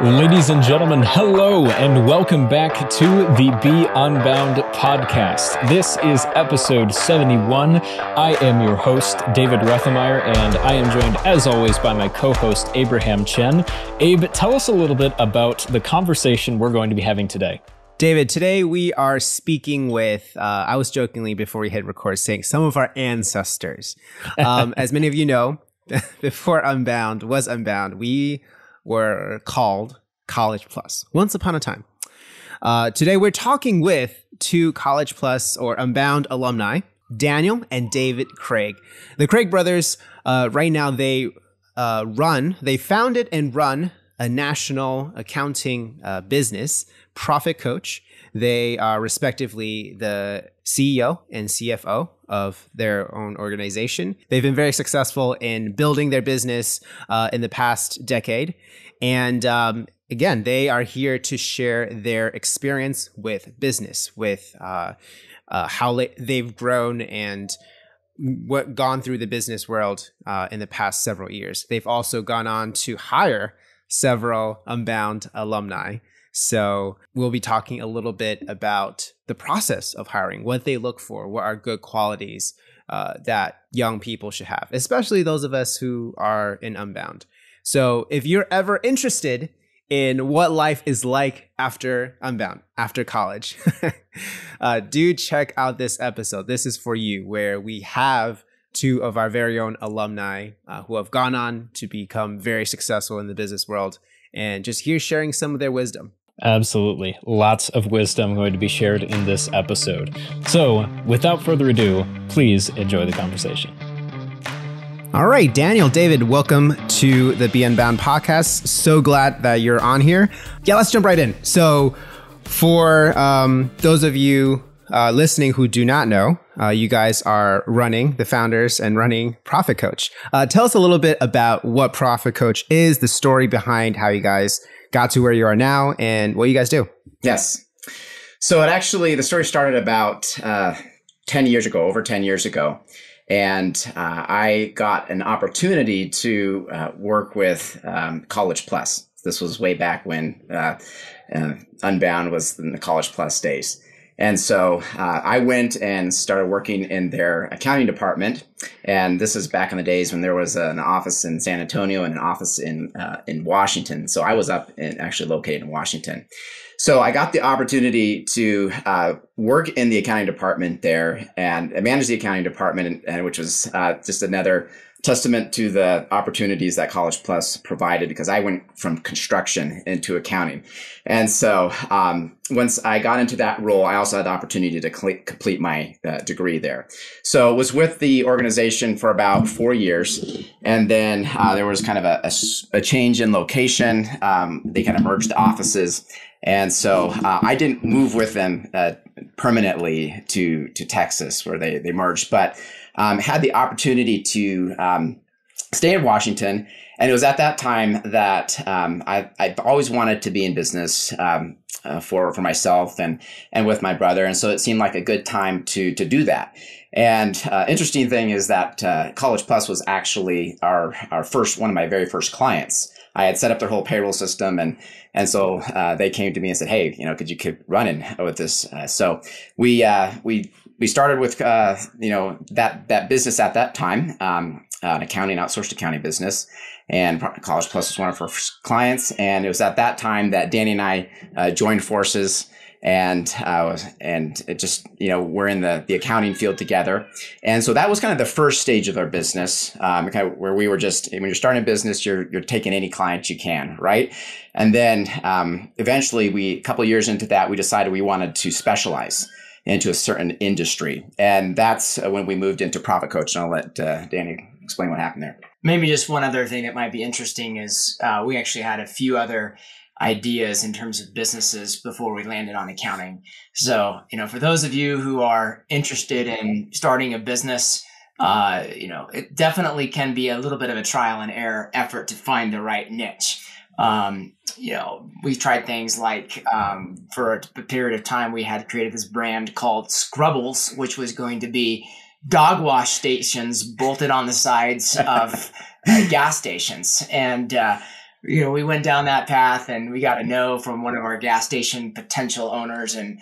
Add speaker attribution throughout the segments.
Speaker 1: Ladies and gentlemen, hello and welcome back to the Be Unbound podcast. This is episode 71. I am your host, David Rethemeyer, and I am joined as always by my co-host, Abraham Chen. Abe, tell us a little bit about the conversation we're going to be having today.
Speaker 2: David, today we are speaking with, I was jokingly before we hit record saying some of our ancestors. As many of you know, before Unbound was Unbound, we were called College Plus once upon a time. Today we're talking with two College Plus or Unbound alumni, Daniel and David Craig. The Craig brothers, right now they founded and run a national accounting business, ProfitCoach. They are respectively the CEO and CFO of their own organization. They've been very successful in building their business in the past decade. And again, they are here to share their experience with business, with how they've grown and what gone through the business world in the past several years. They've also gone on to hire several Unbound alumni. So we'll be talking a little bit about the process of hiring, what they look for, what are good qualities that young people should have, especially those of us who are in Unbound. So if you're ever interested in what life is like after Unbound, after college, do check out this episode. This is for you, where we have two of our very own alumni who have gone on to become very successful in the business world, and just here sharing some of their wisdom.
Speaker 1: Absolutely. Lots of wisdom going to be shared in this episode. So without further ado, please enjoy the conversation.
Speaker 2: All right, Daniel, David, welcome to the Be Unbound podcast. So glad that you're on here. Yeah, let's jump right in. So for those of you listening who do not know, you guys are running, the founders and running ProfitCoach. Tell us a little bit about what ProfitCoach is, the story behind how you guys got to where you are now, and what you guys do.
Speaker 3: Yes. So the story started about 10 years ago, over 10 years ago. And I got an opportunity to work with College Plus. This was way back when Unbound was in the College Plus days. And so I went and started working in their accounting department. And this is back in the days when there was an office in San Antonio and an office in Washington. So I was actually located in Washington. So I got the opportunity to work in the accounting department there and manage the accounting department, and which was just another testament to the opportunities that College Plus provided, because I went from construction into accounting. And so once I got into that role, I also had the opportunity to complete my degree there. So it was with the organization for about 4 years. And then there was kind of a change in location. They kind of merged the offices. And so I didn't move with them permanently to Texas, where they merged, but had the opportunity to stay in Washington. And it was at that time that I've always wanted to be in business for myself and with my brother. And so it seemed like a good time to do that. And interesting thing is that College Plus was actually one of my very first clients. I had set up their whole payroll system, and so they came to me and said, "Hey, could you keep running with this?" So we started with that business at that time, an outsourced accounting business, and College Plus was one of our first clients. And it was at that time that Danny and I joined forces. And it just, we're in the accounting field together. And so that was kind of the first stage of our business, kind of where we were just, when you're starting a business, you're taking any client you can, right? And then eventually a couple of years into that, we decided we wanted to specialize into a certain industry. And that's when we moved into ProfitCoach. And I'll let Danny explain what happened there.
Speaker 4: Maybe just one other thing that might be interesting is we actually had a few other ideas in terms of businesses before we landed on accounting. So, for those of you who are interested in starting a business, it definitely can be a little bit of a trial and error effort to find the right niche. We've tried things like, for a period of time, we had created this brand called Scrubbles, which was going to be dog wash stations bolted on the sides of gas stations. And we went down that path and we got a no from one of our gas station potential owners and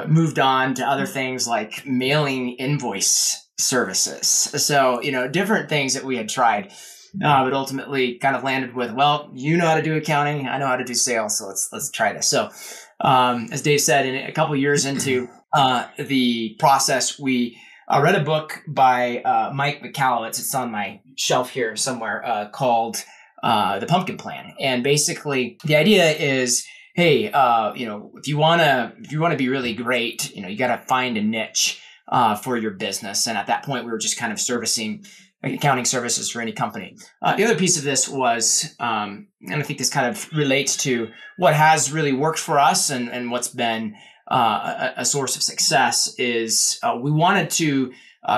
Speaker 4: moved on to other things like mailing invoice services. So, different things that we had tried, but ultimately kind of landed with, well, you know how to do accounting. I know how to do sales. So let's try this. So, as Dave said, in a couple of years into the process, we read a book by Mike McCallowitz. It's on my shelf here somewhere, called The Pumpkin Plan. And basically the idea is, hey, if you want to be really great, you got to find a niche for your business. And at that point, we were just kind of servicing accounting services for any company. The other piece of this was, and I think this kind of relates to what has really worked for us and what's been a source of success, is we wanted to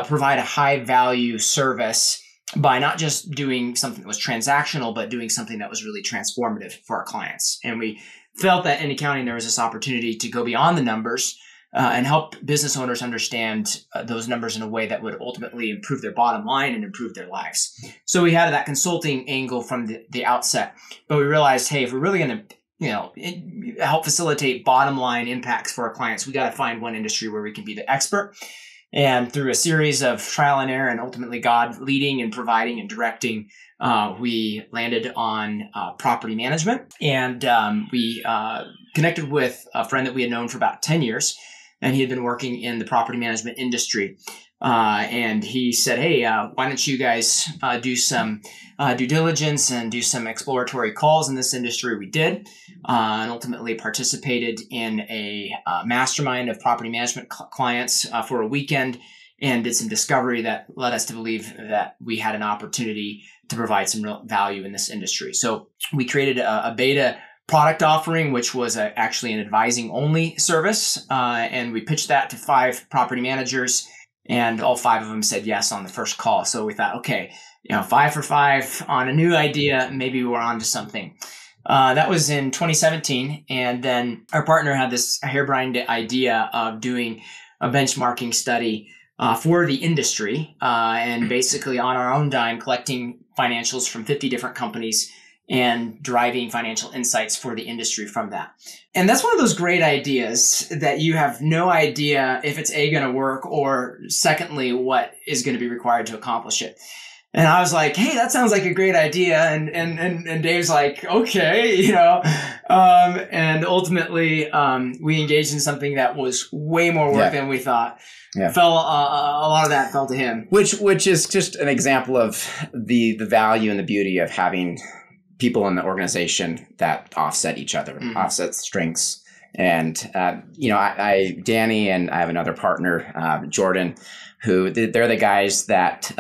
Speaker 4: provide a high value service by not just doing something that was transactional, but doing something that was really transformative for our clients. And we felt that in accounting, there was this opportunity to go beyond the numbers and help business owners understand those numbers in a way that would ultimately improve their bottom line and improve their lives. So we had that consulting angle from the outset, but we realized, hey, if we're really going to help facilitate bottom line impacts for our clients, we got to find one industry where we can be the expert. And through a series of trial and error and ultimately God leading and providing and directing, we landed on property management. And we connected with a friend that we had known for about 10 years. And he had been working in the property management industry. And he said, hey, why don't you guys do some due diligence and do some exploratory calls in this industry? We did, and ultimately participated in a mastermind of property management clients for a weekend, and did some discovery that led us to believe that we had an opportunity to provide some real value in this industry. So we created a beta product offering, which was actually an advising only service. And we pitched that to 5 property managers, and all 5 of them said yes on the first call. So we thought, okay, 5 for 5 on a new idea, maybe we're on to something. That was in 2017. And then our partner had this harebrained idea of doing a benchmarking study for the industry, and basically on our own dime, collecting financials from 50 different companies and driving financial insights for the industry from that. And that's one of those great ideas that you have no idea if it's going to work, or secondly, what is going to be required to accomplish it. And I was like, hey, that sounds like a great idea. And Dave's like, okay, and ultimately, we engaged in something that was way more work than we thought. Yeah. A lot of that fell to him.
Speaker 3: Which is just an example of the value and the beauty of having people in the organization that offset each other, offset strengths. And, Danny and I have another partner, Jordan, who they're the guys that,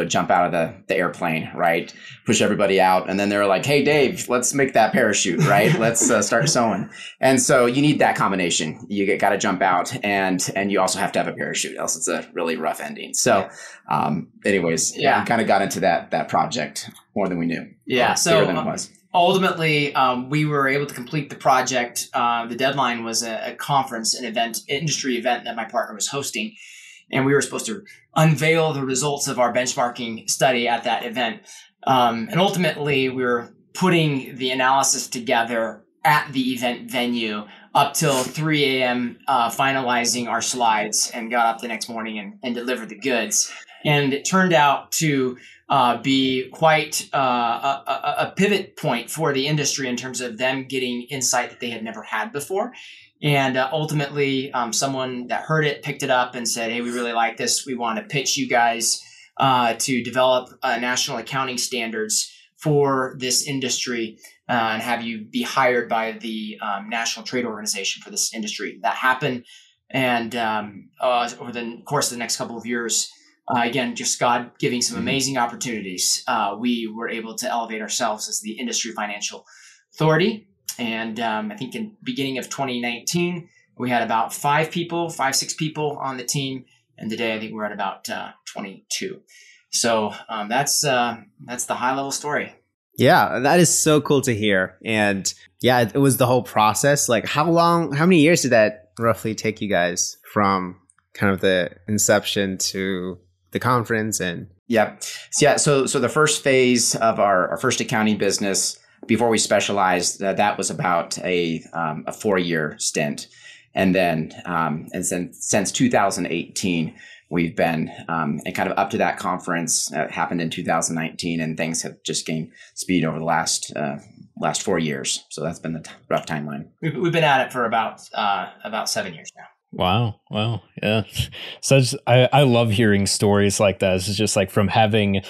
Speaker 3: jump out of the airplane, right? Push everybody out. And then they're like, hey, Dave, let's make that parachute, right? Let's start sewing. And so you need that combination. You got to jump out, and you also have to have a parachute, else it's a really rough ending. So anyways, we kind of got into that project more than we knew.
Speaker 4: Yeah. So
Speaker 3: bigger than it was.
Speaker 4: Ultimately, we were able to complete the project. The deadline was a conference, an event, industry event that my partner was hosting. And we were supposed to unveil the results of our benchmarking study at that event. And ultimately, we were putting the analysis together at the event venue up till 3 a.m., finalizing our slides, and got up the next morning and delivered the goods. And it turned out to be quite a pivot point for the industry in terms of them getting insight that they had never had before. And ultimately, someone that heard it picked it up and said, hey, we really like this. We want to pitch you guys to develop national accounting standards for this industry and have you be hired by the National Trade Organization for this industry. That happened. And over the course of the next couple of years, again, just God giving some amazing opportunities, we were able to elevate ourselves as the industry financial authority. And I think in beginning of 2019, we had about 6 people on the team. And today, I think we're at about 22. So that's the high level story.
Speaker 2: Yeah, that is so cool to hear. And yeah, it was the whole process. Like how many years did that roughly take you guys from kind of the inception to the conference? And
Speaker 3: So the first phase of our first accounting business before we specialized, that was about a 4-year stint. And then, since 2018, we've been, and kind of up to that conference happened in 2019, and things have just gained speed over the last 4 years. So that's been the rough timeline.
Speaker 4: We've been at it for about 7 years now.
Speaker 1: Wow. Yeah. I love hearing stories like that. It's just like from having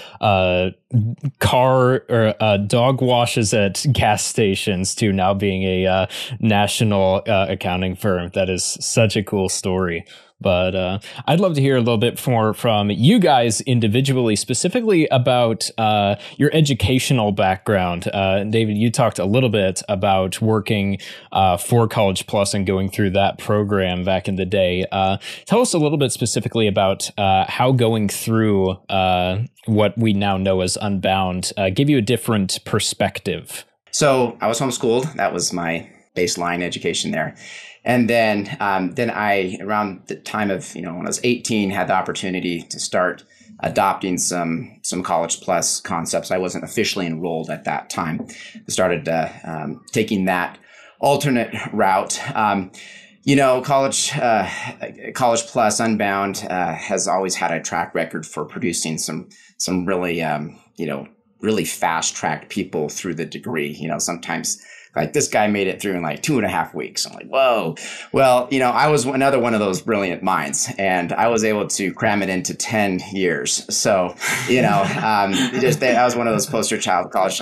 Speaker 1: car or dog washes at gas stations to now being a national accounting firm. That is such a cool story. But I'd love to hear a little bit more from you guys individually, specifically about your educational background. David, you talked a little bit about working for College Plus and going through that program back in the day. Tell us a little bit specifically about how going through what we now know as Unbound gave you a different perspective.
Speaker 3: So I was homeschooled. That was my baseline education there. And then I, around the time of, when I was 18, had the opportunity to start adopting some College Plus concepts. I wasn't officially enrolled at that time. I started taking that alternate route. College Plus Unbound has always had a track record for producing some really really fast tracked people through the degree. Sometimes. Like this guy made it through in like 2.5 weeks. I'm like, whoa. Well, I was another one of those brilliant minds, and I was able to cram it into 10 years. So, I was one of those poster child College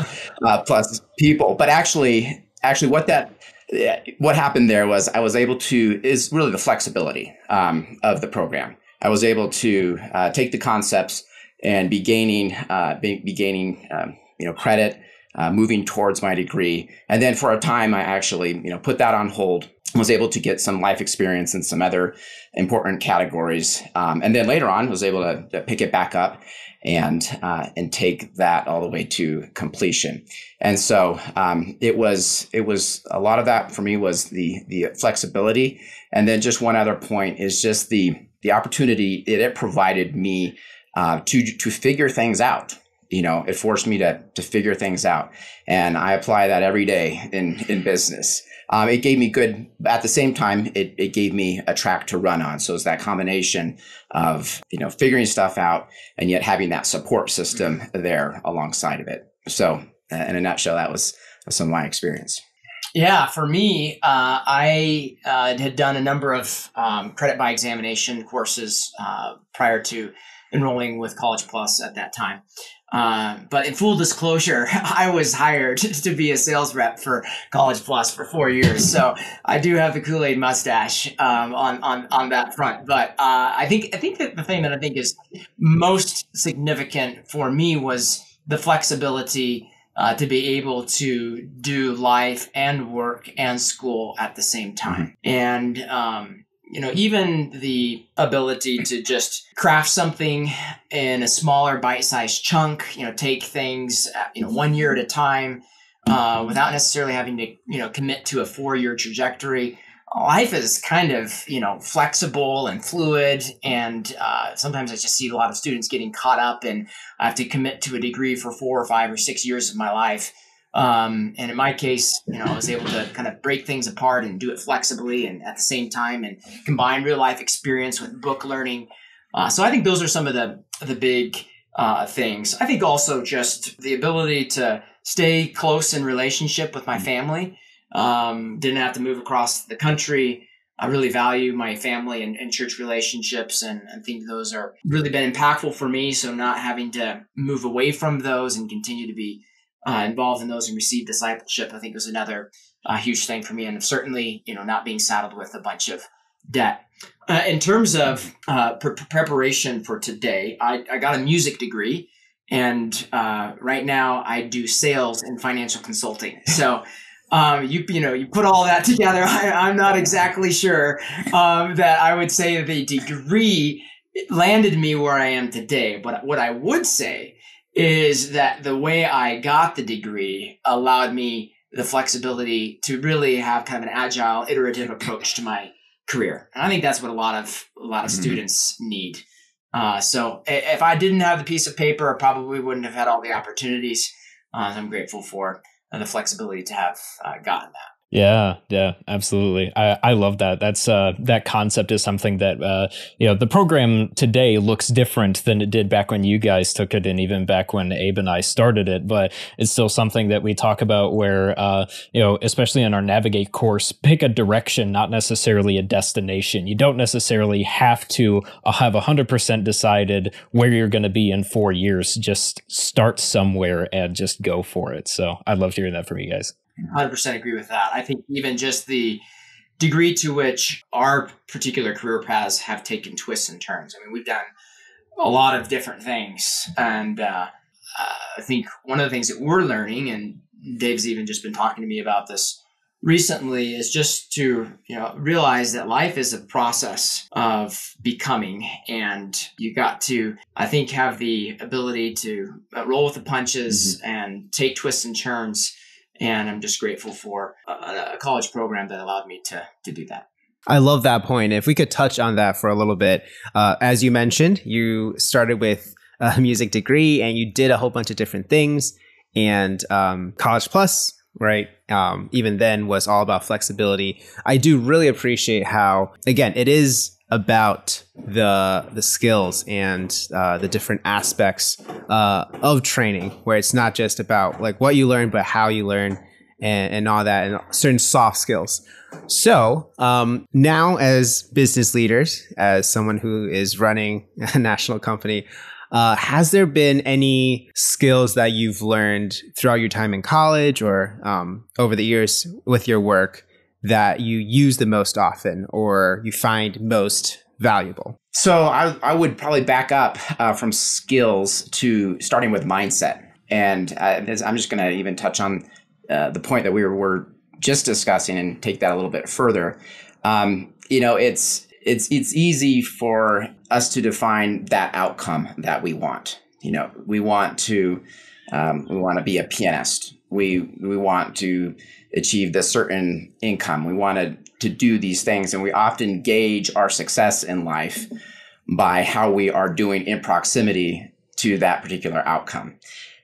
Speaker 3: Plus people. But actually, what happened there was I was able to is really the flexibility of the program. I was able to take the concepts and be gaining credit. Moving towards my degree. And then for a time, I actually, put that on hold, was able to get some life experience in some other important categories. And then later on, was able to pick it back up and take that all the way to completion. And so it was a lot of that for me was the flexibility. And then just one other point is just the opportunity it provided me to figure things out. It forced me to figure things out. And I apply that every day in business. It gave me at the same time, it gave me a track to run on. So it's that combination of, figuring stuff out and yet having that support system there alongside of it. So in a nutshell, that was some of my experience.
Speaker 4: Yeah, for me, I had done a number of credit by examination courses prior to enrolling with College Plus at that time. But in full disclosure, I was hired to be a sales rep for College Plus for 4 years. So I do have the Kool-Aid mustache on that front. But I think that the thing that I think is most significant for me was the flexibility to be able to do life and work and school at the same time. And even the ability to just craft something in a smaller bite-sized chunk, take things, 1 year at a time, without necessarily having to, commit to a 4-year trajectory. Life is kind of, flexible and fluid. And sometimes I just see a lot of students getting caught up and I have to commit to a degree for 4 or 5 or 6 years of my life. And in my case, I was able to kind of break things apart and do it flexibly and at the same time and combine real life experience with book learning. So I think those are some of the big things. I think also just the ability to stay close in relationship with my family. Didn't have to move across the country. I really value my family and church relationships, and I think those are really been impactful for me. So not having to move away from those and continue to be involved in those and receive discipleship, I think was another huge thing for me. And certainly, not being saddled with a bunch of debt. In terms of preparation for today, I got a music degree, and right now I do sales and financial consulting. So you put all that together. I'm not exactly sure that I would say the degree landed me where I am today. But what I would say is that the way I got the degree allowed me the flexibility to really have kind of an agile, iterative approach to my career. And I think that's what a lot of students need. So if I didn't have the piece of paper, I probably wouldn't have had all the opportunities I'm grateful for and the flexibility to have gotten that.
Speaker 1: Yeah, absolutely. I love that. That's that concept is something that the program today looks different than it did back when you guys took it, and even back when Abe and I started it. But it's still something that we talk about where especially in our Navigate course, pick a direction, not necessarily a destination. You don't necessarily have to have 100% decided where you're going to be in 4 years. Just start somewhere and just go for it. So I love hearing that from you guys.
Speaker 4: 100% agree with that. I think even just the degree to which our particular career paths have taken twists and turns. I mean, we've done a lot of different things. And I think one of the things that we're learning, and Dave's even just been talking to me about this recently, is just to realize that life is a process of becoming. And you got to, I think, have the ability to roll with the punches and take twists and turns. And I'm just grateful for a college program that allowed me to do that.
Speaker 2: I love that point. If we could touch on that for a little bit. As you mentioned, you started with a music degree and you did a whole bunch of different things. And College Plus, right, even then was all about flexibility. I do really appreciate how, again, it is about the skills and the different aspects of training, where it's not just about like what you learn, but how you learn and all that, and certain soft skills. So now, as business leaders, as someone who is running a national company, has there been any skills that you've learned throughout your time in college or over the years with your work that you use the most often or you find most valuable?
Speaker 3: So I would probably back up from skills to starting with mindset. And I'm just going to even touch on the point that we were just discussing and take that a little bit further. It's easy for us to define that outcome that we want. We want to be a pianist. We want to achieve this certain income. We want to do these things. And we often gauge our success in life by how we are doing in proximity to that particular outcome.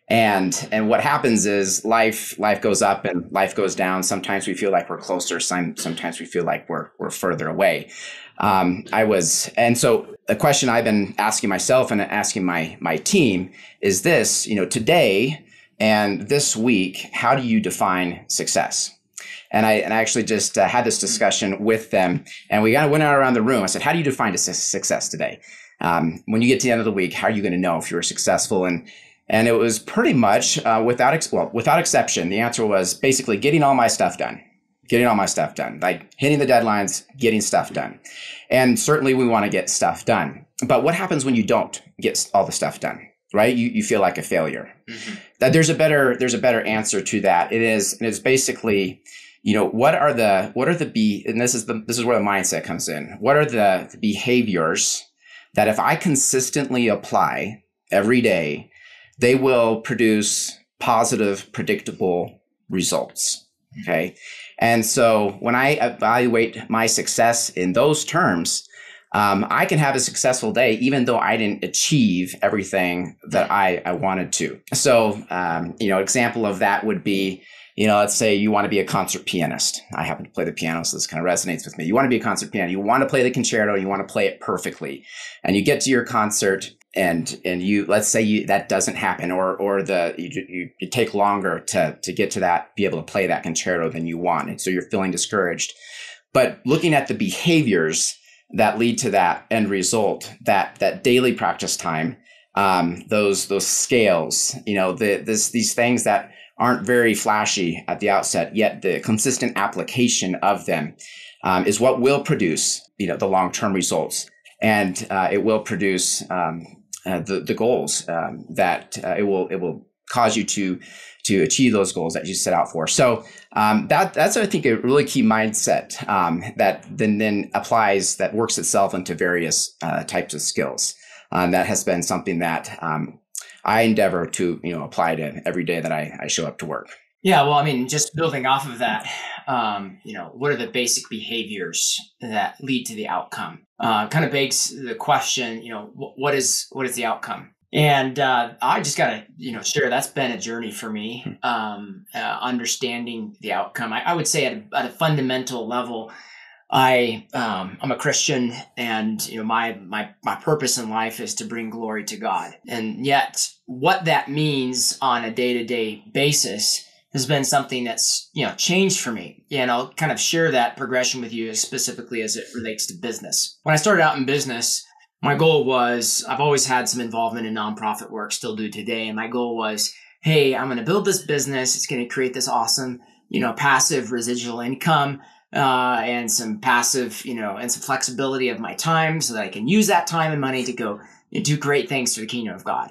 Speaker 3: And what happens is life goes up and life goes down. Sometimes we feel like we're closer. Sometimes we feel like we're further away. And so the question I've been asking myself and asking my team is this, today and this week, how do you define success? And I actually just had this discussion with them, and we kind of went out around the room. I said, how do you define a success today? When you get to the end of the week, how are you going to know if you were successful? And it was pretty much without exception, the answer was basically getting all my stuff done, like hitting the deadlines, getting stuff done. And certainly we want to get stuff done. But what happens when you don't get all the stuff done? Right? You feel like a failure. Mm-hmm. That there's a better answer to that. It's basically, what are the and this is where the mindset comes in. What are the behaviors that if I consistently apply every day, they will produce positive, predictable results? Okay. And so when I evaluate my success in those terms, I can have a successful day, even though I didn't achieve everything that I wanted to. So, example of that would be, let's say you want to be a concert pianist. I happen to play the piano, so this kind of resonates with me. You want to be a concert pianist. You want to play the concerto. You want to play it perfectly. And you get to your concert and you, let's say that doesn't happen, or you take longer to get to that, be able to play that concerto than you want. And so you're feeling discouraged. But looking at the behaviors that lead to that end result, that daily practice time, those scales, these things that aren't very flashy at the outset, yet the consistent application of them is what will produce, the long-term results, and it will produce the goals that it will cause you to achieve those goals that you set out for. So that's, I think, a really key mindset that then applies, that works itself into various types of skills. That has been something that I endeavor to apply to every day that I show up to work.
Speaker 4: Yeah, well, I mean, just building off of that, what are the basic behaviors that lead to the outcome? Kind of begs the question, what is the outcome? And I just got to, share that's been a journey for me, understanding the outcome. I would say at a fundamental level, I'm a Christian, and my purpose in life is to bring glory to God. And yet, what that means on a day-to-day basis has been something that's changed for me. And I'll kind of share that progression with you specifically as it relates to business. When I started out in business, my goal was, I've always had some involvement in nonprofit work, still do today. And my goal was, hey, I'm going to build this business. It's going to create this awesome, passive residual income, and some passive, and some flexibility of my time so that I can use that time and money to go do great things for the kingdom of God.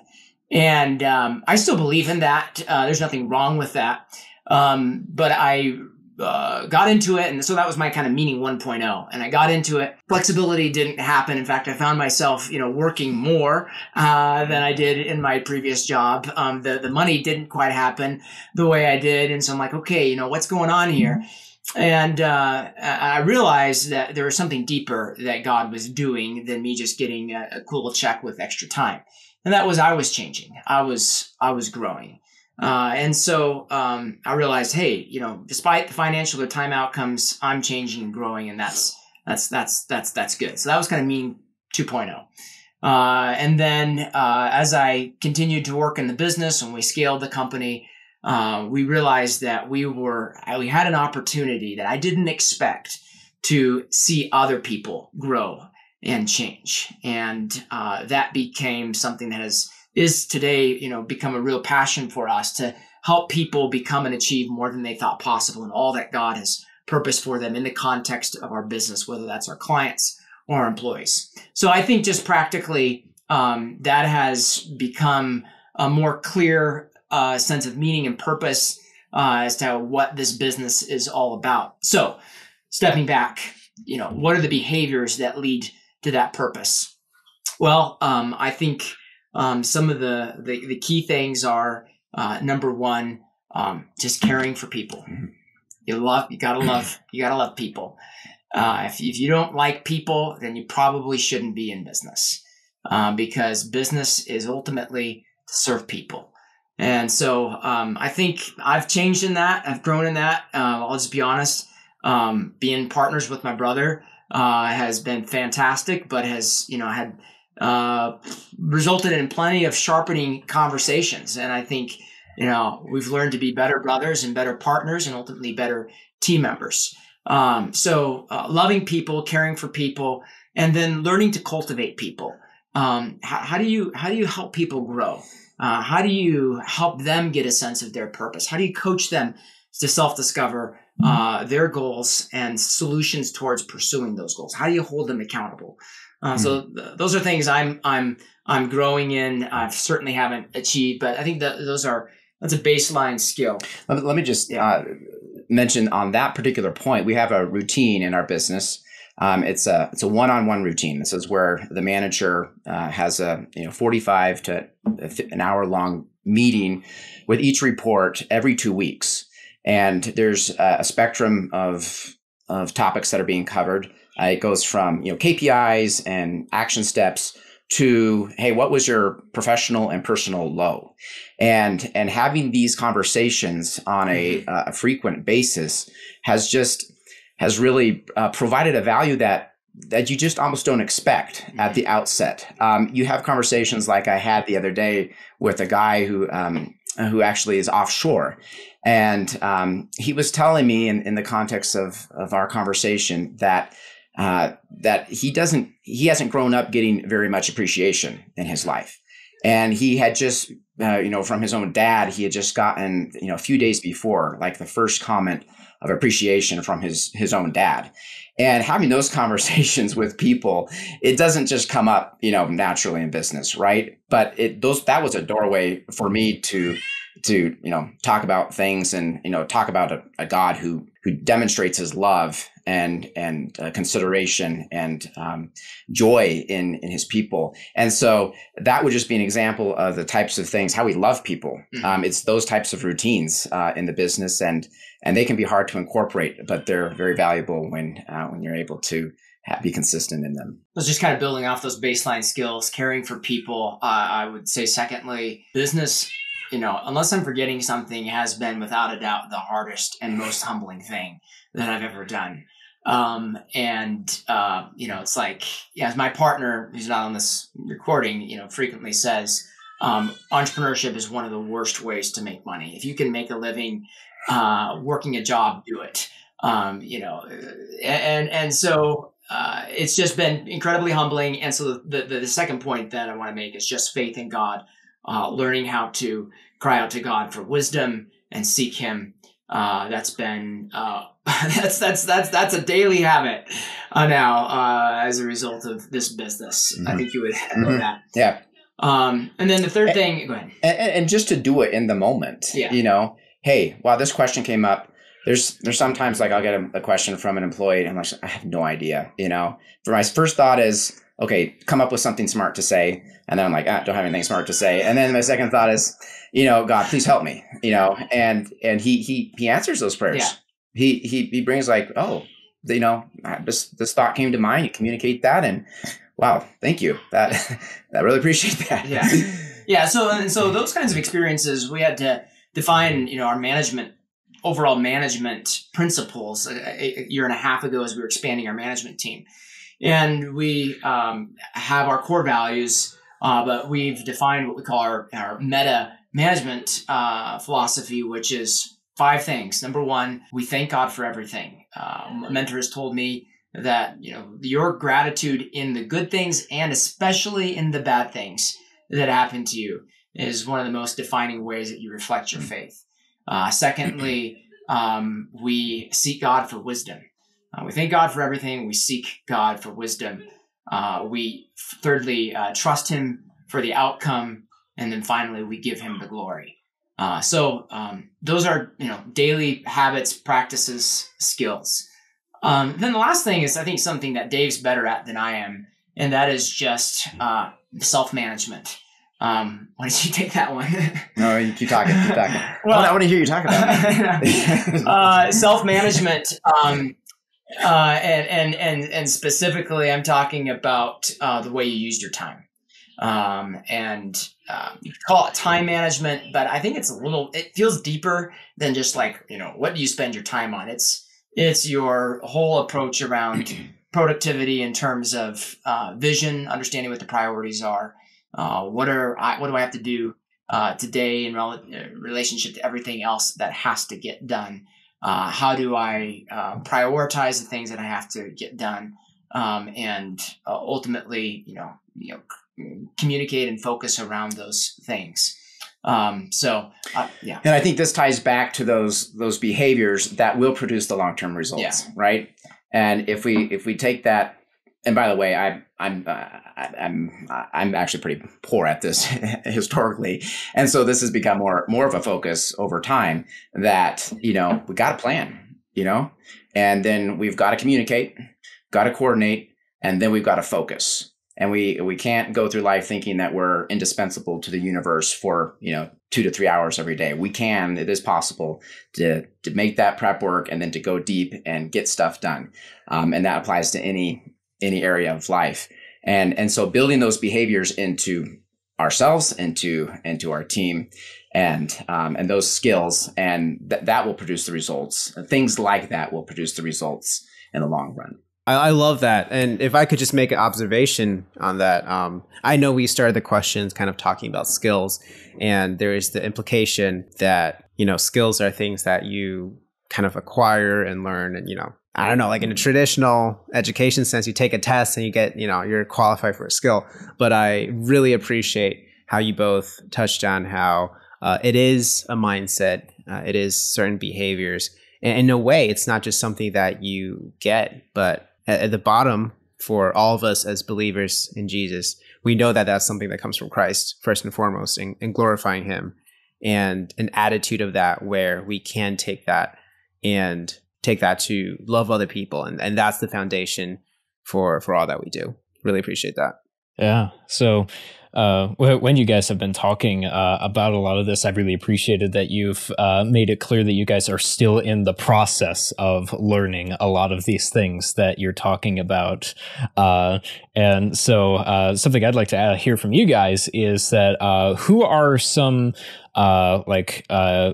Speaker 4: And I still believe in that. There's nothing wrong with that. But I got into it. And so that was my kind of meaning 1.0. And I got into it. Flexibility didn't happen. In fact, I found myself, working more than I did in my previous job. The money didn't quite happen the way I did. And so I'm like, okay, what's going on here? And I realized that there was something deeper that God was doing than me just getting a cool check with extra time. And that was, I was changing. I was growing. And so I realized, hey, despite the financial or time outcomes, I'm changing and growing, and that's good. So that was kind of meaning 2.0. And then as I continued to work in the business and we scaled the company, we realized that we had an opportunity that I didn't expect to see other people grow and change. And that became something that is today, become a real passion for us, to help people become and achieve more than they thought possible, and all that God has purposed for them in the context of our business, whether that's our clients or our employees. So I think just practically, that has become a more clear sense of meaning and purpose as to what this business is all about. So stepping back, what are the behaviors that lead to that purpose? Well, I think some of the key things are, number one, just caring for people. You gotta love people. If you don't like people, then you probably shouldn't be in business, because business is ultimately to serve people. And so I think I've changed in that. I've grown in that. I'll just be honest. Being partners with my brother has been fantastic, but has had resulted in plenty of sharpening conversations. And I think we've learned to be better brothers and better partners, and ultimately better team members. So loving people, caring for people, and then learning to cultivate people. How do you help people grow? How do you help them get a sense of their purpose? How do you coach them to self-discover their goals and solutions towards pursuing those goals? How do you hold them accountable? So those are things I'm growing in. I certainly haven't achieved, but I think that's a baseline skill.
Speaker 3: Let me just mention on that particular point. We have a routine in our business. It's a one-on-one routine. This is where the manager has a 45 to an hour long meeting with each report every 2 weeks, and there's a spectrum of topics that are being covered. It goes from KPIs and action steps to, hey, what was your professional and personal low, and having these conversations on a frequent basis has really provided a value that you just almost don't expect at the outset. You have conversations like I had the other day with a guy who actually is offshore. And he was telling me in the context of our conversation that he hasn't grown up getting very much appreciation in his life. And he had just, from his own dad, he had just gotten, a few days before, like the first comment of appreciation from his own dad. And having those conversations with people, it doesn't just come up, naturally in business, right? But that was a doorway for me to talk about things and, talk about a God who demonstrates his love and consideration and joy in his people. And so that would just be an example of the types of things, how we love people. It's those types of routines in the business, and they can be hard to incorporate, but they're very valuable when you're able to be consistent in them.
Speaker 4: I was just kind of building off those baseline skills, caring for people. I would say, secondly, business, unless I'm forgetting something, has been without a doubt the hardest and most humbling thing that I've ever done. It's like, as my partner, who's not on this recording, frequently says, entrepreneurship is one of the worst ways to make money. If you can make a living working a job, do it. So it's just been incredibly humbling. And so the second point that I want to make is just faith in God, learning how to cry out to God for wisdom and seek Him. That's been that's a daily habit now as a result of this business. I think you would echo that.
Speaker 3: Yeah.
Speaker 4: And then the third thing, go ahead.
Speaker 3: And just to do it in the moment. Hey, wow, this question came up. There's sometimes like I'll get a question from an employee and I'm like, I have no idea. For my first thought is, okay, come up with something smart to say. And then I'm like, don't have anything smart to say. And then my second thought is, God, please help me, and he answers those prayers.
Speaker 4: Yeah.
Speaker 3: He brings like, this thought came to mind. You communicate that, and wow, thank you. I really appreciate that.
Speaker 4: Yeah. Yeah. So those kinds of experiences, we had to define, our overall management principles a year and a half ago as we were expanding our management team. And we have our core values, but we've defined what we call our meta management philosophy, which is 5 things. Number 1, we thank God for everything. A mentor has told me that your gratitude in the good things and especially in the bad things that happen to you is one of the most defining ways that you reflect your faith. Secondly, we seek God for wisdom. We thank God for everything. We seek God for wisdom. We thirdly trust Him for the outcome, and then finally we give Him the glory. So those are daily habits, practices, skills. Then the last thing is, I think, something that Dave's better at than I am, and that is just self-management. Why don't you take that one?
Speaker 3: No, you keep talking. Well, I want to hear you talk about it.
Speaker 4: Self-management. And specifically, I'm talking about the way you used your time. You could call it time management, but I think it feels deeper than just like, what do you spend your time on? It's your whole approach around productivity in terms of vision, understanding what the priorities are. What do I have to do today in relationship to everything else that has to get done? How do I prioritize the things that I have to get done, and ultimately, communicate and focus around those things. Yeah.
Speaker 3: And I think this ties back to those behaviors that will produce the long-term results, right? And if we take that, and by the way, I'm actually pretty poor at this historically, and so this has become more of a focus over time. That we got to plan, and then we've got to communicate, got to coordinate, and then we've got to focus. And we can't go through life thinking that we're indispensable to the universe for 2 to 3 hours every day. It is possible to make that prep work and then to go deep and get stuff done, and that applies to any area of life. And so building those behaviors into ourselves, into our team, and those skills, and that will produce the results. Things like that will produce the results in the long run.
Speaker 2: I love that. And if I could just make an observation on that, I know we started the questions kind of talking about skills, and there is the implication that, skills are things that you kind of acquire and learn. And, I don't know, like in a traditional education sense, you take a test and you get, you're qualified for a skill. But I really appreciate how you both touched on how it is a mindset. It is certain behaviors. And in a way, it's not just something that you get, but at the bottom, for all of us as believers in Jesus, we know that that's something that comes from Christ, first and foremost, and glorifying Him, and an attitude of that where we can take that and take that to love other people. And that's the foundation for all that we do. Really appreciate that.
Speaker 1: Yeah. So when you guys have been talking about a lot of this, I've really appreciated that you've made it clear that you guys are still in the process of learning a lot of these things that you're talking about. And so something I'd like to hear from you guys is that who are some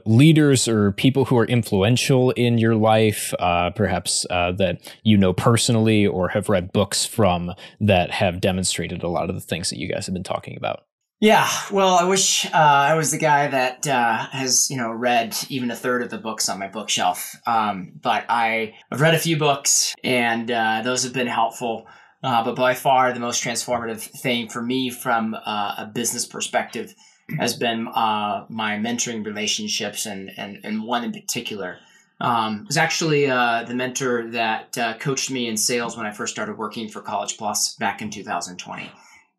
Speaker 1: leaders or people who are influential in your life, perhaps that you know personally or have read books from that have demonstrated a lot of the things that you guys have been talking about?
Speaker 4: Yeah, well, I wish I was the guy that has read even a third of the books on my bookshelf. But I've read a few books, and those have been helpful. But by far, the most transformative thing for me from a business perspective has been my mentoring relationships, and one in particular. It was actually the mentor that coached me in sales when I first started working for College Plus back in 2020.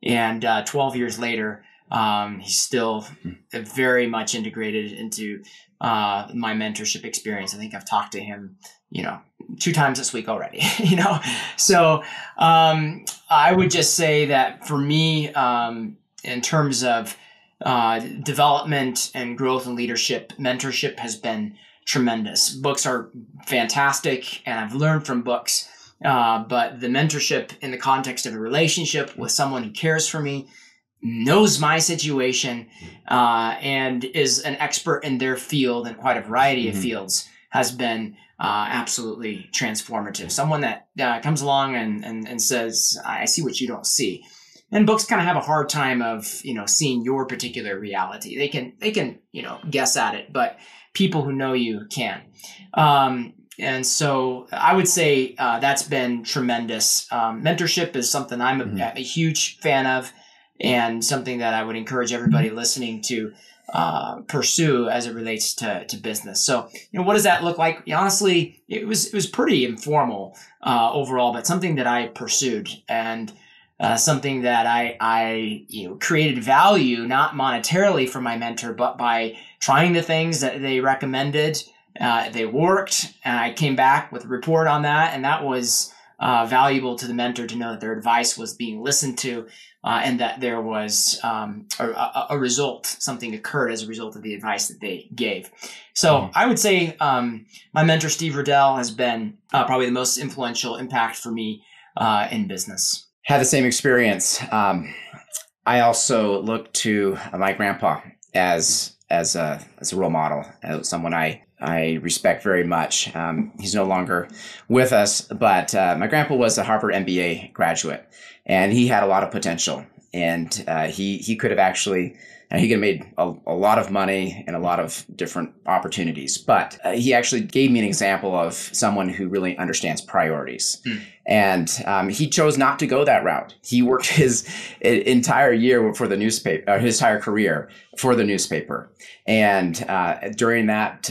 Speaker 4: And 12 years later, he's still very much integrated into my mentorship experience. I think I've talked to him, 2 times this week already, So I would just say that for me, in terms of development and growth and leadership, mentorship has been tremendous. Books are fantastic, and I've learned from books. But the mentorship in the context of a relationship with someone who cares for me, knows my situation, and is an expert in their field and quite a variety of fields has been absolutely transformative. Someone that comes along and says, I see what you don't see. And books kind of have a hard time of, seeing your particular reality. They can, guess at it, but people who know you can. And so I would say that's been tremendous. Mentorship is something I'm a huge fan of, and something that I would encourage everybody listening to pursue as it relates to business. So, what does that look like? Honestly, it was pretty informal overall, but something that I pursued, and something that I created value, not monetarily for my mentor, but by trying the things that they recommended. They worked, and I came back with a report on that, and that was valuable to the mentor to know that their advice was being listened to, and that there was a result, something occurred as a result of the advice that they gave. So I would say my mentor, Steve Riddell, has been probably the most influential impact for me in business.
Speaker 3: Had the same experience. I also look to my grandpa as a role model, as someone I respect very much. He's no longer with us, but my grandpa was a Harvard MBA graduate, and he had a lot of potential. And he could have actually, he could have made a lot of money and a lot of different opportunities. But he actually gave me an example of someone who really understands priorities. And he chose not to go that route. He worked his entire year for the newspaper, his entire career for the newspaper. And during that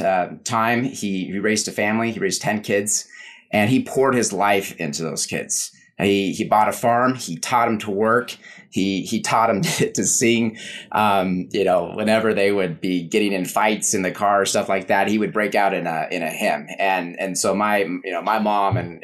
Speaker 3: time, he raised a family. He raised 10 kids, and he poured his life into those kids. He bought a farm. He taught them to work. He taught them to sing. Whenever they would be getting in fights in the car, stuff like that, he would break out in a hymn. And so my mom and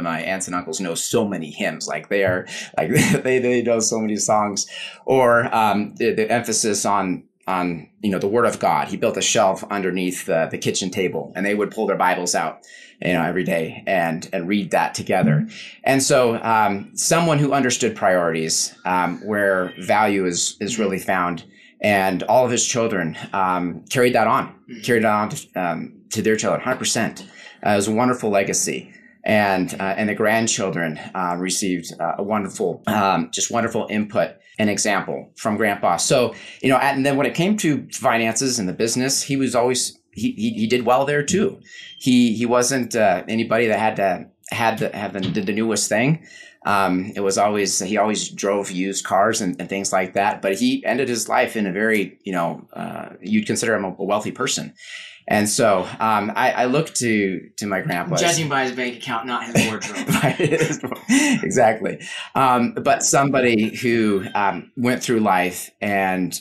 Speaker 3: my aunts and uncles know so many hymns. Like they are like they know so many songs. Or the emphasis on the Word of God. He built a shelf underneath the kitchen table, and they would pull their Bibles out, every day and read that together. And so someone who understood priorities, where value is really found, and all of his children carried that on to their children, 100%. It was a wonderful legacy. And the grandchildren received a wonderful input and example from Grandpa. So, and then when it came to finances and the business, he was always, he did well there too. He wasn't anybody that had to have the newest thing. It was always, he always drove used cars and things like that. But he ended his life in a very, you'd consider him a wealthy person. And so I look to my grandpa.
Speaker 4: Judging by his bank account, not his wardrobe.
Speaker 3: Exactly. But somebody who went through life and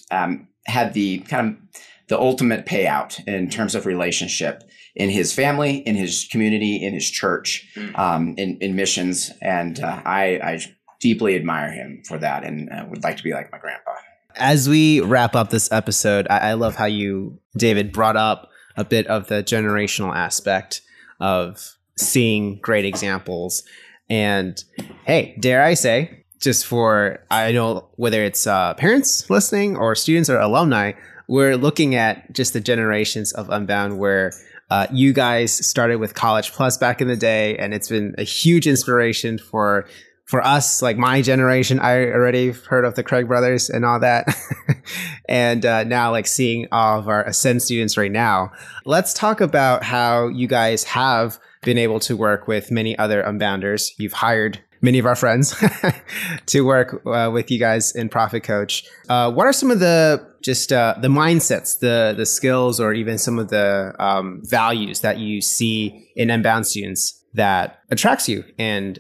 Speaker 3: had the kind of the ultimate payout in terms of relationship in his family, in his community, in his church, in missions. And I deeply admire him for that, and would like to be like my grandpa.
Speaker 2: As we wrap up this episode, I love how you, David, brought up a bit of the generational aspect of seeing great examples. And hey, dare I say, just for, I know whether it's parents listening or students or alumni, we're looking at just the generations of Unbound where you guys started with College Plus back in the day, and it's been a huge inspiration for us, like my generation. I already heard of the Craig brothers and all that. And now like seeing all of our Ascend students right now. Let's talk about how you guys have been able to work with many other Unbounders. You've hired many of our friends to work with you guys in ProfitCoach. What are some of the the mindsets, the skills, or even some of the values that you see in Unbound students that attracts you and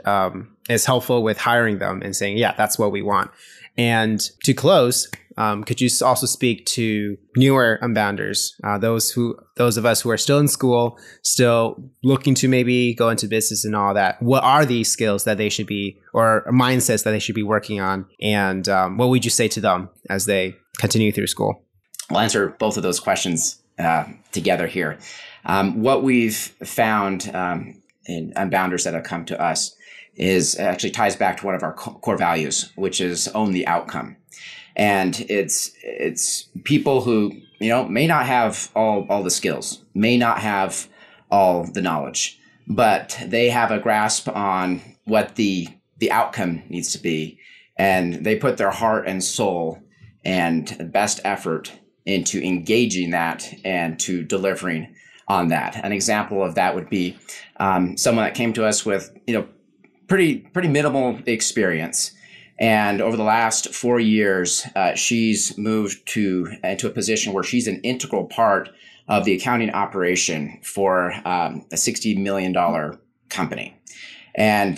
Speaker 2: is helpful with hiring them and saying, yeah, that's what we want? And to close, could you also speak to newer Unbounders, those of us who are still in school, still looking to maybe go into business and all that? What are these skills that they should be, or mindsets that they should be working on? And what would you say to them as they continue through school?
Speaker 3: I'll answer both of those questions together here. What we've found in Unbounders that have come to us is actually ties back to one of our core values, which is own the outcome. And it's people who, may not have all the skills, may not have all the knowledge, but they have a grasp on what the outcome needs to be. And they put their heart and soul and best effort into engaging that and to delivering on that. An example of that would be someone that came to us with, pretty minimal experience. And over the last 4 years, she's moved into a position where she's an integral part of the accounting operation for a $60 million company. And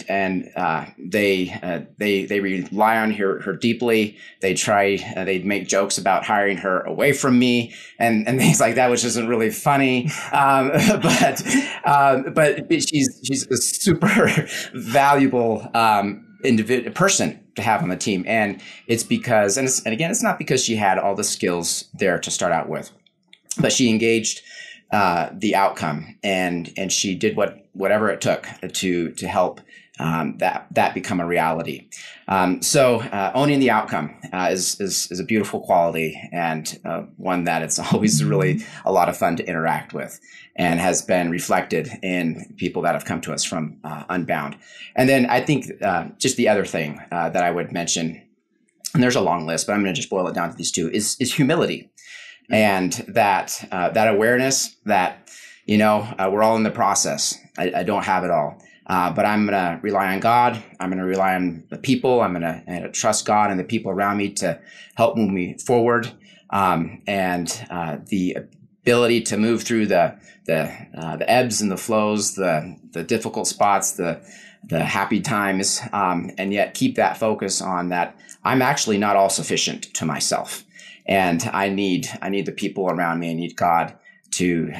Speaker 3: they rely on her deeply. They make jokes about hiring her away from me and things like that, which isn't really funny. But she's a super valuable person to have on the team. And it's because, and again, it's not because she had all the skills there to start out with, but she engaged the outcome and she did whatever it took to help that become a reality. So owning the outcome is a beautiful quality, and one that it's always really a lot of fun to interact with, and has been reflected in people that have come to us from Unbound. And then I think just the other thing that I would mention, and there's a long list, but I'm going to just boil it down to these two, is humility. And that awareness that, we're all in the process. I don't have it all, but I'm going to rely on God. I'm going to rely on the people. I'm going to trust God and the people around me to help move me forward. And the ability to move through the ebbs and the flows, the difficult spots, the happy times, and yet keep that focus on that I'm actually not all sufficient to myself. And I need the people around me. I need God to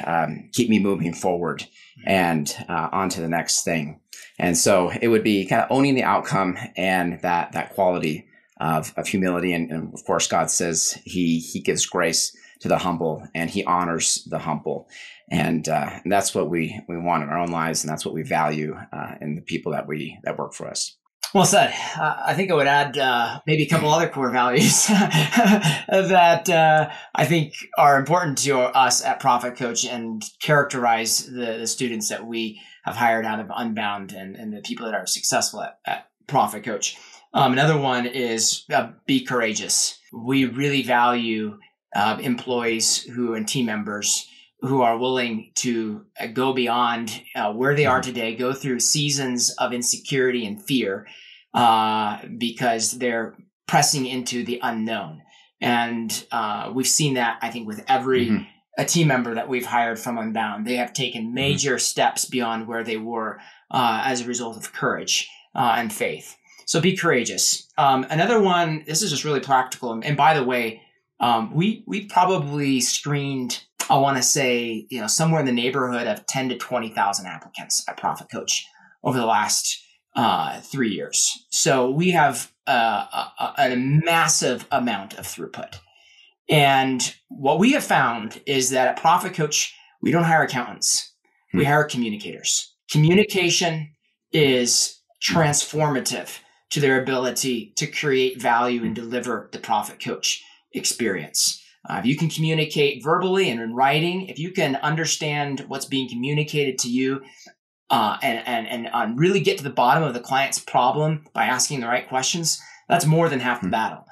Speaker 3: keep me moving forward and on to the next thing. And so it would be kind of owning the outcome and that quality of humility. And of course, God says he gives grace to the humble and he honors the humble. And that's what we want in our own lives. And that's what we value in the people that work for us.
Speaker 4: Well said. I think I would add maybe a couple other core values that I think are important to us at ProfitCoach and characterize the students that we have hired out of Unbound and the people that are successful at ProfitCoach. Another one is be courageous. We really value employees and team members who are willing to go beyond where they are today, go through seasons of insecurity and fear because they're pressing into the unknown. And we've seen that, I think, with every a team member that we've hired from Unbound. They have taken major steps beyond where they were as a result of courage and faith. So be courageous. Another one, this is just really practical. And by the way, we probably screened, I want to say, somewhere in the neighborhood of 10 to 20,000 applicants at ProfitCoach over the last 3 years. So we have a massive amount of throughput. And what we have found is that at ProfitCoach, we don't hire accountants. We hire communicators. Communication is transformative to their ability to create value and deliver the ProfitCoach experience. If you can communicate verbally and in writing, if you can understand what's being communicated to you, and really get to the bottom of the client's problem by asking the right questions, that's more than half the battle.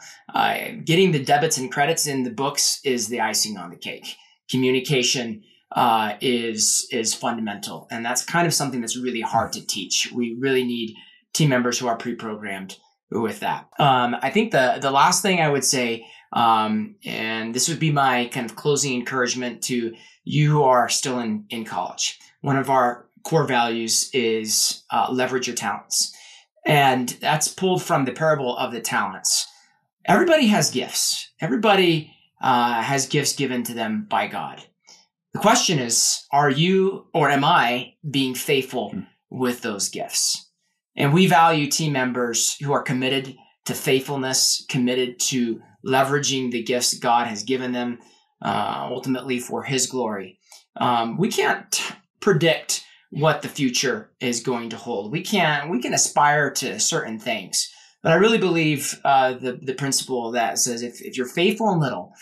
Speaker 4: Getting the debits and credits in the books is the icing on the cake. Communication is fundamental, and that's kind of something that's really hard to teach. We really need team members who are pre-programmed with that. I think the last thing I would say, and this would be my kind of closing encouragement to you who are still in college. One of our core values is leverage your talents. And that's pulled from the parable of the talents. Everybody has gifts. Everybody has gifts given to them by God. The question is, are you or am I being faithful with those gifts? And we value team members who are committed to faithfulness, committed to leveraging the gifts God has given them, ultimately for His glory. We can't predict what the future is going to hold. We can aspire to certain things, but I really believe the principle that says if you're faithful in little,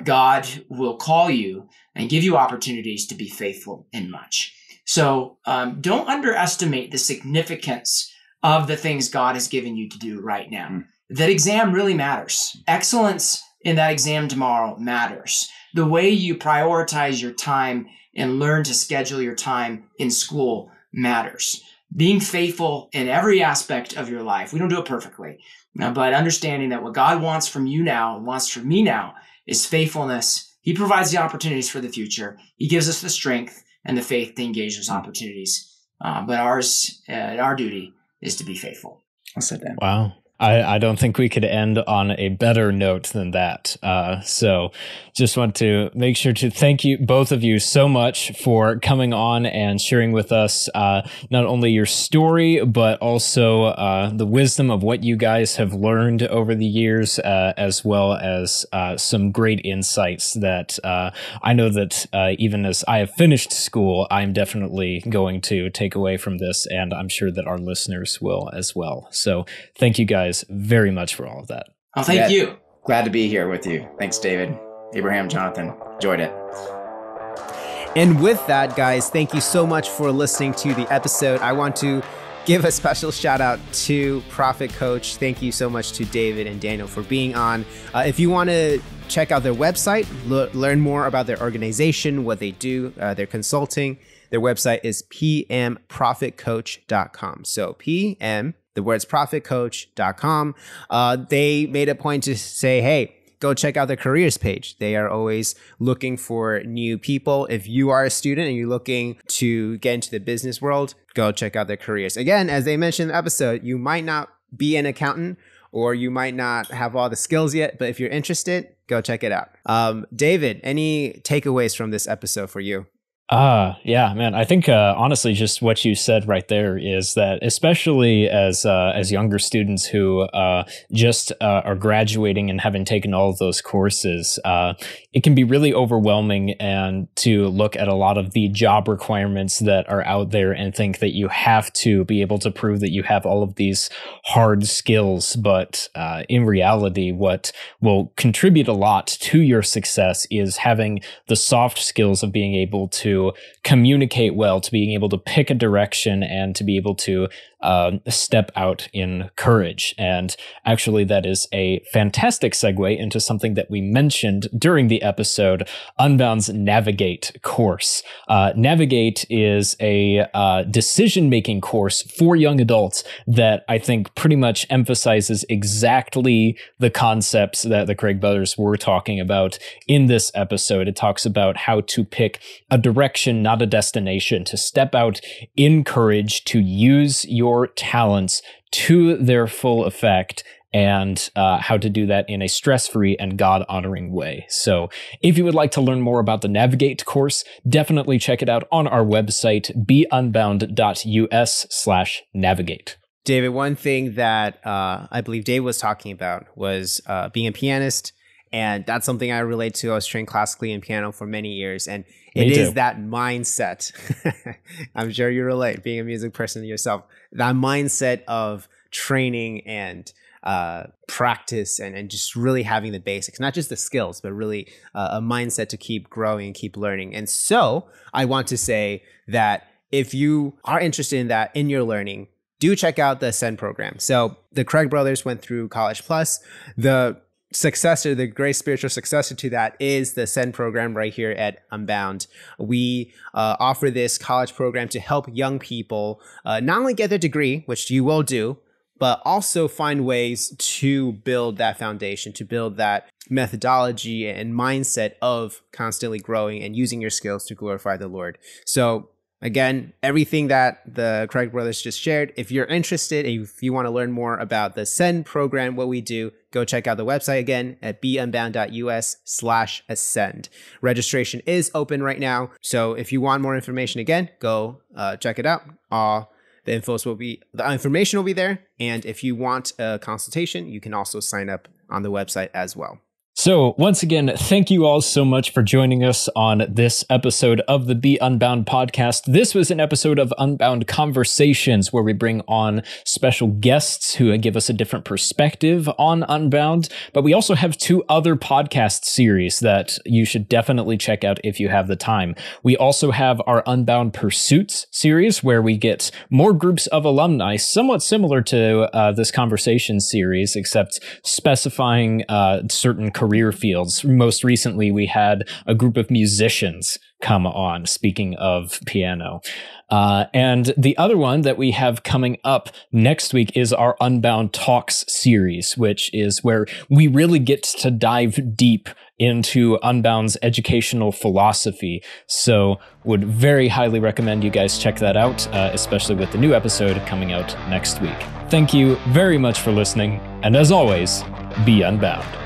Speaker 4: God will call you and give you opportunities to be faithful in much. So don't underestimate the significance of the things God has given you to do right now. That exam really matters. Excellence in that exam tomorrow matters. The way you prioritize your time and learn to schedule your time in school matters. Being faithful in every aspect of your life. We don't do it perfectly, but understanding that what God wants from you now, wants from me now, is faithfulness. He provides the opportunities for the future. He gives us the strength and the faith to engage those opportunities. But our duty is to be faithful.
Speaker 3: I'll sit down.
Speaker 1: Wow. I don't think we could end on a better note than that. So just want to make sure to thank you, both of you, so much for coming on and sharing with us not only your story, but also the wisdom of what you guys have learned over the years, as well as some great insights that I know that even as I have finished school, I'm definitely going to take away from this, and I'm sure that our listeners will as well. So thank you guys very much for all of that.
Speaker 4: Oh, thank you.
Speaker 3: Glad to be here with you. Thanks, David, Abraham, Jonathan. Enjoyed it.
Speaker 2: And with that, guys, thank you so much for listening to the episode. I want to give a special shout out to ProfitCoach. Thank you so much to David and Daniel for being on. If you want to check out their website, learn more about their organization, what they do, their consulting, their website is pmprofitcoach.com. So PM, the words ProfitCoach.com. They made a point to say, hey, go check out the careers page. They are always looking for new people. If you are a student and you're looking to get into the business world, go check out their careers. Again, as they mentioned in the episode, you might not be an accountant or you might not have all the skills yet, but if you're interested, go check it out. David, any takeaways from this episode for you?
Speaker 1: Yeah, man. I think honestly, just what you said right there is that, especially as younger students who just are graduating and having taken all of those courses, it can be really overwhelming and to look at a lot of the job requirements that are out there and think that you have to be able to prove that you have all of these hard skills. But in reality, what will contribute a lot to your success is having the soft skills of being able to communicate well, to being able to pick a direction, and to be able to step out in courage. And actually, that is a fantastic segue into something that we mentioned during the episode, Unbound's Navigate course. Navigate is a decision-making course for young adults that I think pretty much emphasizes exactly the concepts that the Craig brothers were talking about in this episode. It talks about how to pick a direction, not a destination, to step out in courage, to use your talents to their full effect, and how to do that in a stress-free and God-honoring way. So if you would like to learn more about the Navigate course, definitely check it out on our website, beunbound.us/navigate.
Speaker 2: David, one thing that I believe Dave was talking about was being a pianist. And that's something I relate to. I was trained classically in piano for many years. And it is that mindset. I'm sure you relate, being a music person yourself. That mindset of training and practice and just really having the basics, not just the skills, but really a mindset to keep growing and keep learning. And so I want to say that if you are interested in that, in your learning, do check out the Ascend program. So the Craig brothers went through College Plus. The successor, the great spiritual successor to that is the Ascend program right here at Unbound. We offer this college program to help young people not only get their degree, which you will do, but also find ways to build that foundation, to build that methodology and mindset of constantly growing and using your skills to glorify the Lord. So again, everything that the Craig brothers just shared, if you're interested, if you want to learn more about the Ascend program, what we do, go check out the website again at beunbound.us/ascend. Registration is open right now. So if you want more information, again, go check it out. The information will be there. And if you want a consultation, you can also sign up on the website as well.
Speaker 1: So once again, thank you all so much for joining us on this episode of the Be Unbound podcast. This was an episode of Unbound Conversations where we bring on special guests who give us a different perspective on Unbound. But we also have 2 other podcast series that you should definitely check out if you have the time. We also have our Unbound Pursuits series where we get more groups of alumni, somewhat similar to this conversation series, except specifying certain career fields. Most recently, we had a group of musicians come on, speaking of piano. And the other one that we have coming up next week is our Unbound Talks series, which is where we really get to dive deep into Unbound's educational philosophy. So would very highly recommend you guys check that out, especially with the new episode coming out next week. Thank you very much for listening. And as always, be unbound.